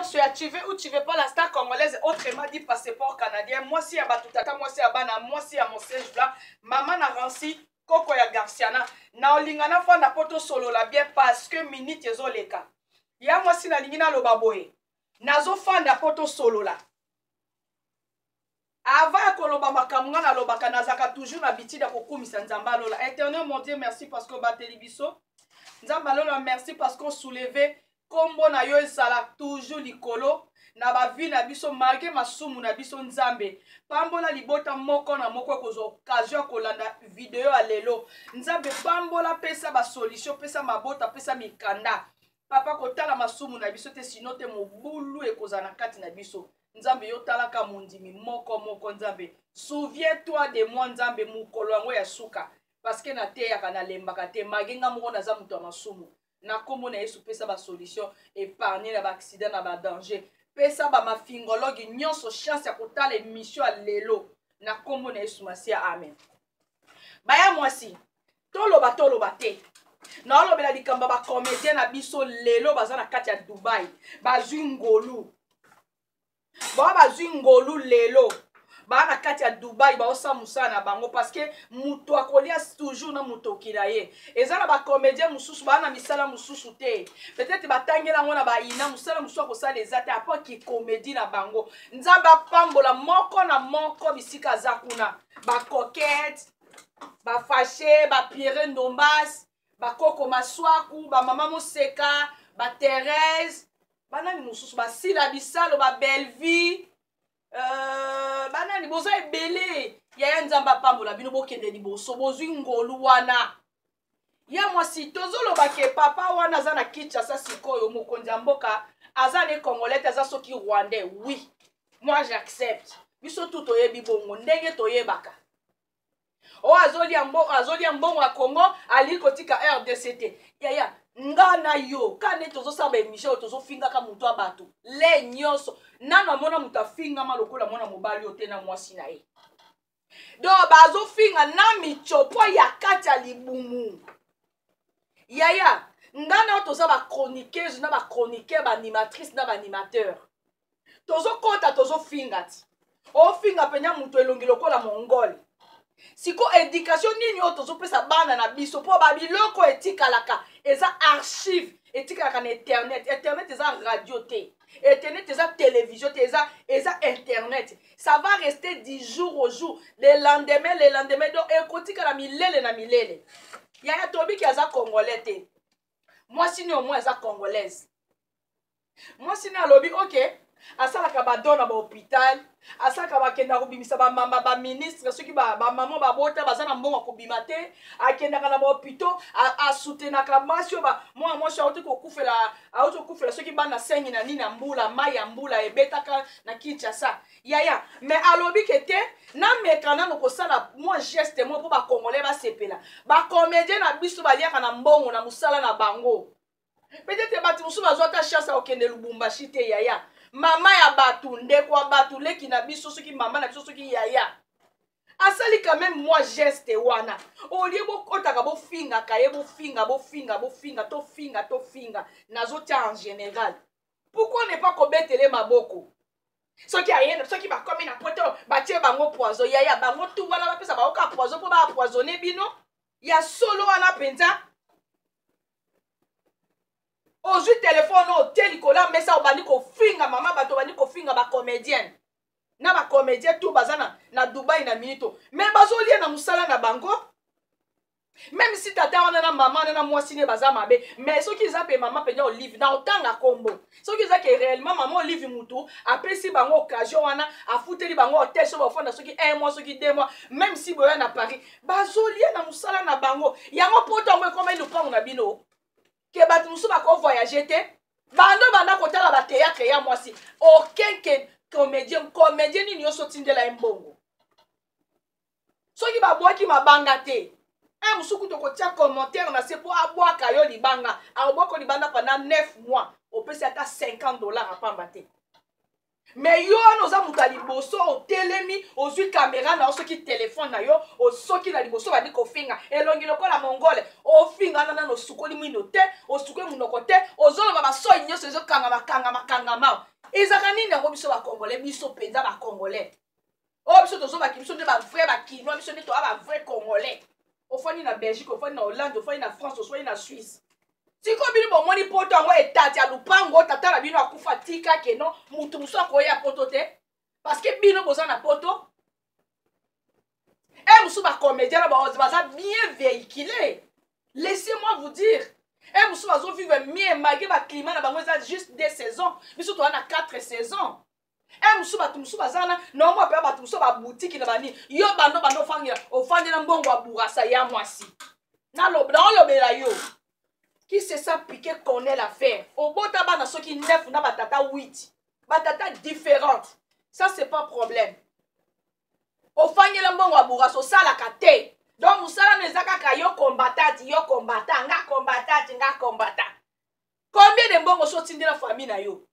nyonso ya tu veux ou tu veux pas la star congolaise, autrement dit passeport canadien. Moi si ya batutata, moi si ya bana, moi si ya mon siège là, maman na ransi koko ya Garciana. Na olingana fa na poto solo la bien parce que minute ezo leka. Ya moi si na lingina lo baboye. Nazo fa na poto solo la. Avant ya koloba makamwa na lobaka nazaka toujours na bitida kokumisa nzamba lola. Éternel mon Dieu, merci parce que bateli biso. Nzamba lola merci parce qu'on soulevé kombo na yo ezala toujours likolo na ba vie na biso malgré masumu na biso nzambe. Pambola libota moko na moko kozo occasion kolanda video ya lelo. Nzambe pambola pesa ba solution, pesa mabota, pesa mikanda. Papa kotala masumu na biso te sino te mobulu ekozana kati na biso. Nzambe yo talaka mondimi moko moko nzambe. Souviens-toi de moi nzambe mukolo yango ya suka. Parce que na te yaka na lembaka te magenga moko naza muto masumu. Na kombo na Yesu pesa ba solution épargner na ba accident na ba danger. Pesa ba mafingologi nyonso chance ya kotala émission ya lelo. Na kombo na Yesu Masia amen. Baya mwasi. Toloba te. Na olobela likamba ba comédien na biso lelo baza na kati ya Dubai. Bazwi ngolu. Bazwi ngolu lelo. Ba na kati ya Dubai ba osa musana bango parce que muto akolia toujours na muto kiraye. Eza na ba comédien mususu ba na misala mususu te. Peut-être batangela ngona ba ina musala mususu ko sala ezate apa ki comédie na bango. Nzamba pambola moko na moko bisika za kuna. Ba coquette, ba fâché, ba Pierre Ndombas, ba Koko Maswaku, ba Mama Moseka, ba Thérèse, ba nani mususu ba Sila Bisalo, ba Bellevie. Banani bozo ebele ya nzamba pambola bino bokende liboso bozwi ngolu wana ya mwasi tozoloba ke papa wana aza na Kinshasa sikoyo mokonzi ya mboka aza ne congolais aza soki rwandais. Oui, moi j'accepte biso tout toyebi bongo ndenge toyebaka o azoli mbongo ya Congo ali kotika RDCT ya ngana yo kane tozo saba émission tozo finga ka mutu abato le nyonso nano amona mutu afinga malokola mona mobali ote na mwasi na ye do bazo finga na michopo ya kati ya libumu yaya ngana tozo ba chroniqueuse na ba chroniqueur ba animatrice na ba animateur tozo kota tozo finga ti o finga penya mutu elongi lokola mongole. Siko éducation nini oto zopesa bana na biso po ba biloko etikalaka eza archive etikalaka na internet. Internet eza radio te, internet eza télévision te, eza internet. Ça va rester du jour au jour, le lendemain donc ekotikala milele na milele. Yaya tobi ki aza congolais te. Moi sini au moins eza congolaise. Moi sini alobi OK. Asalaka ba dona ba hôpital, asalaka ba kenda ko bimisa ba mama ba ministre soki ba maman ba bota bazana mbongo ko bimate, akenda kana ba hôpital a soutenaka masio ba moi shauti ko kufela auto kufela soki bana sengi na nini mbula mai ya mbula ebetaka na Kinshasa. Yaya, mais alobi kete na mekana no ko sala moi geste mo po ba congolais ba sepela. Ba comédien na biso ba liaka na mbongo na musala na bango. Peut-être bati musu bazota chance au kende Lubumbashi te yaya. Mama ya batu ndekwa batu leki na biso soki mama na biso soki yaya asali quand même moi geste wana olie bokotaka bofinga kaye bofinga to finga nazotia en général. Pourquoi ne pas kobetele maboko soki ayena soki ba komi na poto batie bango poison yaya bango tu wana bapesa baoka poison po ba poisonner bino ya solo wana penza. Aujourd'hui téléphone au télécola mais ça obani ko finga mama bato bani ko finga ba comédienne na ba comédien tout bazana na Dubai na minito mais bazo lia na musala na bango même si tata wana na mama na mwasi ne baza mabe mais soki zape mama penya olive na otanga kombo soki za ke réellement maman olive mutu après si bango occasion wana afuteli bango hotel so ba fanda soki 1 mois soki 2 mois même si boya na Paris bazo lia na musala na bango yango poto ngwe comme le pango na bino que bat musu ba ko voyager te banda kotala ba théâtre ya mwasi aucun que comédien ni nyoso tindela mbongo soki ba boaki mabanga te musu kuto ko tia commentaire na se po abwaka yo libanga abwako libanda pendant 9 mois opesi ata $50 apamba te. Mais yo noza muta liboso o telemi ozwi caméra na soki téléphone na yo o soki na liboso ba diko finga elongi lokola mongole o finga na no sukoli mwino te o sukoli munoko te ozolo ba so nyoso zo kanga makanga ma ezaka nini yango biso bakongolais biso mpenza bakongolais oyo biso tozobaki biso nde bavrai bakinois biso nde toa bavrai congolais ofandi na belgique ofandi na hollande ofandi na france ofandi na suisse sikoyo bino bomoni poto yango etati ya lupango tata na bino akufa tika keno mutu mosusu akoya poto te parce que bino boza na poto mosusu bacomédien na baza bien véhiculé laissez-moi vous dire mosusu bazovivre mie malgré baclimat na bango eza juste 2 saisons biso toza na 4 saisons mosusu bato mosusu baza na nombo apeya bato mosusu babutiki na bani yo bando ofandela mbongo ya burasa ya mwasi naolobela yo qui se sent piqué connaît l'affaire obota bana soki 9 na batata 8 batata différentes ça c'est pas problème ofandela mbongo ya burasa osalaka te donc mosala no eza kaka yo combattant nga combattant combien de mbongo so otindela famille na yo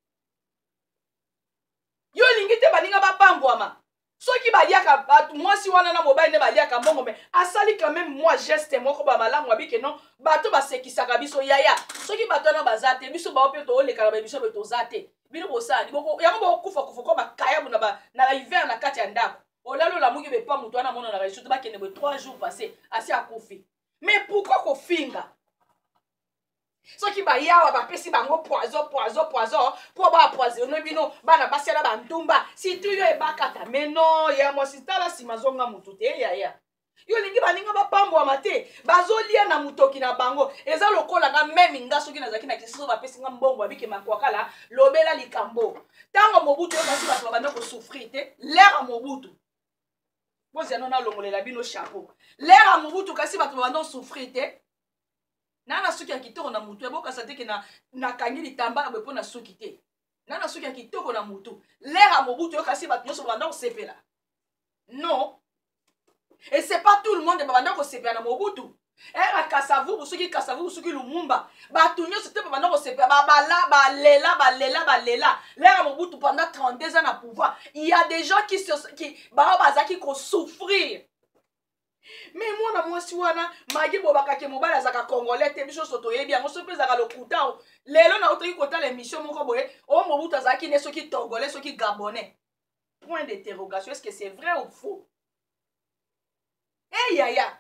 yo lingi te baninga bapambwama soki baliaka bato mwasi wana na mobali nde baliaka mbongo me asali quand même moi geste moko bamalamu abike non bato basekisaka biso yaya soki bato wana baza te biso bao mpe toolekala biso mpe toza te bino bosali yango bokufa ko bakaya na hiver na kati ya ndako olalola moki bepa moto wana mona na réseau bakende boye 3 jours passé asi akufi mais pourquoi kofinga soki bayawa bapesi bango poison po bapoisonne bino bana basiala bantumba surtout yo ebakata mais non ya mwasi tala nsima zonga motu te yaya yo lingi baninga bapambwama te bazolia na motoki na bango eza lokola nga meme nga soki nazalaki na kisi so bapesi nga mbongo abike makwakala lobela likambo ntango mobutu yo basi bato babanda kosouffrir te lere mobutu bozano nalongolela bino chapeau lere mobutu kasi bato babanda kosouffrir te nana suki ya kitoko na mutu ebokasa te ke nakangi litambala boye mpo na suki te nana suki ya kitoko na mutu lere mobutu yo kasi bato nyonso babanda kosepela non et c'est pas tout le monde babanda kosepela na mobutu era kasavubu soki lumumba bato nyonso te babanda kosepela balela lere mobutu pendant 32 ans na pouvoir il y a des gens qui bazaki kosouffrir mais mwana mwasi wana magi bobakake mobali azaka congolais te biso so toyebi yango so mpe ezaka lokuta lelo na otoki kotala émission moko boye oyo mobutu azalaki ne soki tongolais soki gabonais point d'interrogation est-ce que c'est vrai ou faux yaya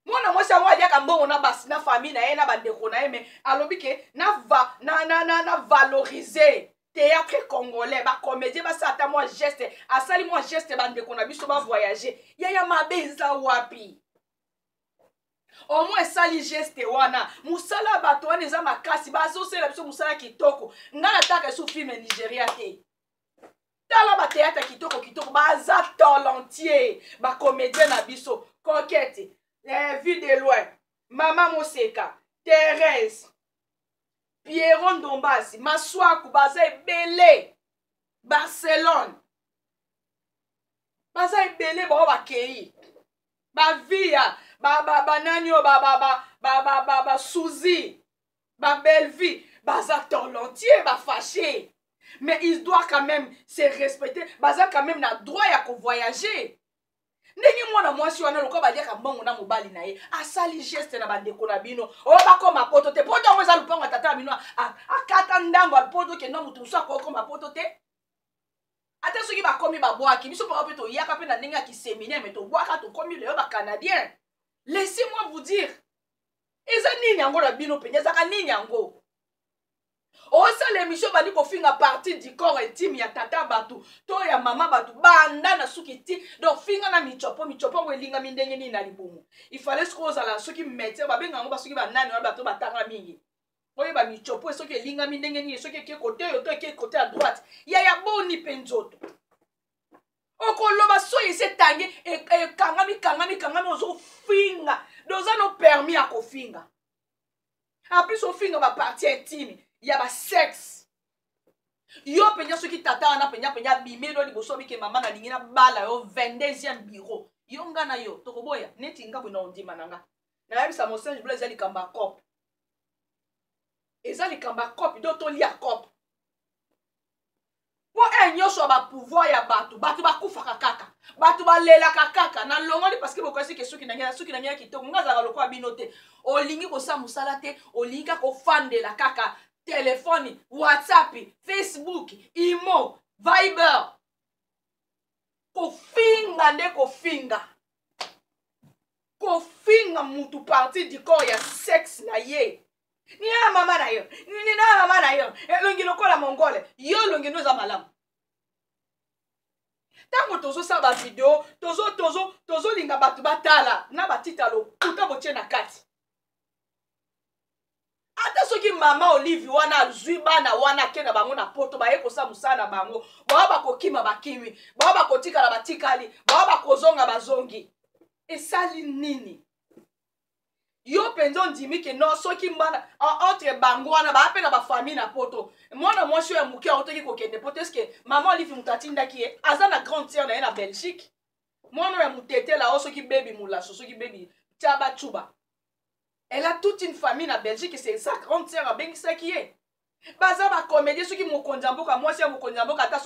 mwana mwasi yango aliaka mbongo na basi na famille na ye na bandeko na ye me alobi ke na valoriser théâtre congolais bacomédien basata moi geste asali moi geste bandeko na biso bavoyager yaya mabe eza wapi au moins esali geste wana mosala bato wana eza makasi bazosela biso mosala kitoko nga nataka esu filme Nigeria te tala batéâtre kitoko baza talentier bacomédien na biso Coquette Vue de loin Mama Moseka Thérèse Pierron Dombasi Maswaku baza ebele Barcelone baza ebele bao bakei bavia bananio Suzy Belleville baza talentier fâché mais il doit quand même se respecter baza quand même na droit ya voyager ndenge mwana mwasi wana lokola baliaka mbongo na mobali na ye asali geste na bandeko na bino oyo bakoma poto te poto yango eza lupango ya tata na bino akata ndambo apoto kenda motu mosu akokoma poto te ata soki bakomi babwaki biso mpaka mpe toyaka mpe na ndenge ya kiséminaire me tobwaka tokomi leyo bacanadien laissez-moi vous dire eza nini yango na bino mpenza ezaka nini yango osala émission bandi kofinga partie du corps intime ya tata bato to ya mama bato banda na suki ti donc finga na michopo ngo elingami ndenge nini na libumu il fallait siko ozala soki métier babenga yango basoki banani wana bato batanga mingi oyeba michopo soki elingami ndenge nini soki eke kote oyo to eke kote à droite ya boni mpe nzoto okoloba soki esetangi ekangami ozofinga doza no permis ya kofinga en plus ofinga bapartie intime ya basexe yo penya soki tata wana penya bimelo liboso bike mama na lingi na bala yo 22e bureau yo nga na yo tokoboya neti nga bwina ondima nanga na yabisa message bla ezali kamba cop ezali kamba cop do to lia cop po nyosho ba pouvoir ya bato bakufaka kaka bato balelaka kaka na longoli parce que bokosi ke soki na ngena kitoko nga zaka lokwa binote olingi ko sa musala te olinga ko fandela kaka telefoni, WhatsApp, Facebook, Imo, Viber. Kofinga nde kofinga. Kofinga mutu parti du corps ya sexe na ye. Ni na mama na yo. Ni na mama na yo. Longi lokola mongole. Yo longi noza malamu. Tango tozo sa ba video, tozo linga batu batala na batita lo puta botie na kati. Ata soki mama Olive wana zwi bana wana kena bango na poto ba yeko sa musana bango, ba kokima bakimi, ba kotika la batikali, ba kozonga bazongi. Esali nini? Yo penzo ndimi ke non soki mbana entre bango wana ba apena ba famille na poto. Mwana mwasi ya muke otoki kokende poto eske mama Olive mutatinda ki aza na grande sœur na ye na Belgique. Mwana ya mutete la soki baby mula soki baby taba chuba. Elle a toute une famille na Belgique et c'est sa grande sœur a bengi sa qui est. Baza ba comédie soki mokonzi mboka mwasi ya mokonzi mboka ta